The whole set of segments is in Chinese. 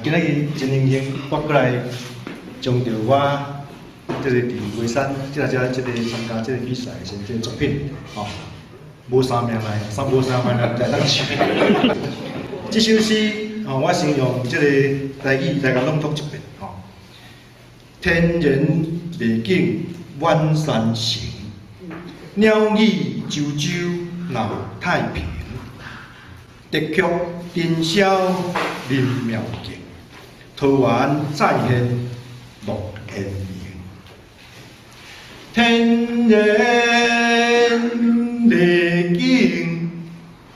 今仔日真荣幸，我过来将着我即个伫龟山即个参加即个比赛的即个作品，无三名来，无三名来当唱。这首诗，我先用即个台语来甲朗读一遍，天然美景万山行，鸟语啾啾闹太平。特曲珍霄林妙境，桃园再现乐天明。天然美景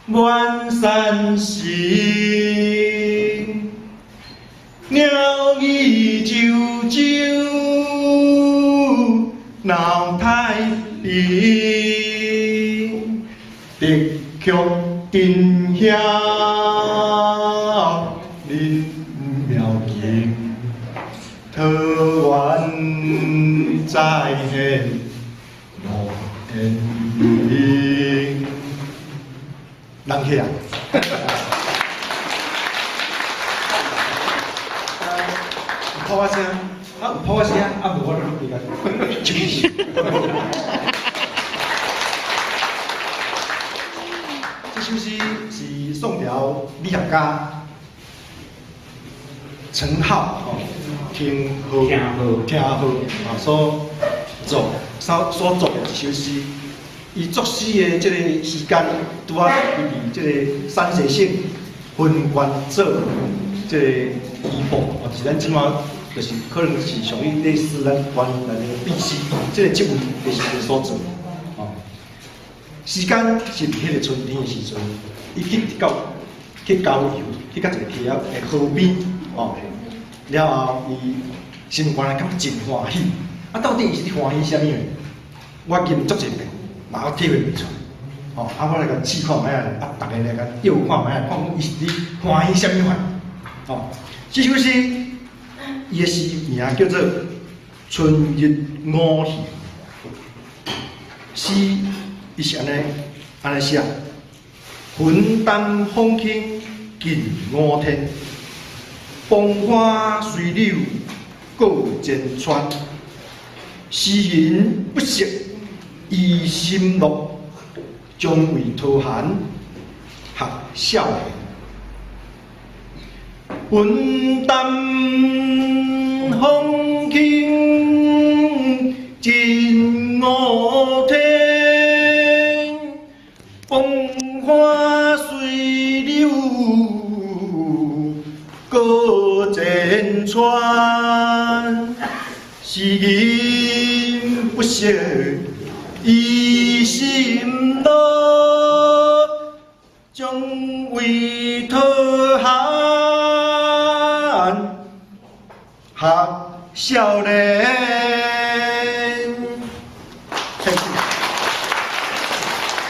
万山行，鸟语啾啾闹太平。特曲珍霄林妙境，桃园再现乐天明。人气啊！有破我声，有破我声，无我就比较注意。这首诗是宋朝理学家陈浩听好所作的一首诗。伊作诗的这个时间，拄啊伊伫这个山西省分关做这个医部，是咱即马就是可能是属于类似咱关内的秘书，这个职位的时阵所做。时间是伫迄个春天的时阵，伊去郊游，去到一个溪仔的河边，了后伊心原来感觉真欢喜。到底伊是欢喜啥物？我今足一遍。我体会袂出，我来甲试看卖啊，大家来甲调看卖啊，看伊是伫欢喜啥物款，这首诗伊的诗名叫做《春日五戏》，诗伊是安尼写：云淡风轻近五天，风花随柳过涧川，诗人不识。依心乐，将为桃寒学少年。云淡风轻近五天，风花随柳过涧川。诗人不识。依心乐，将为桃寒学少年。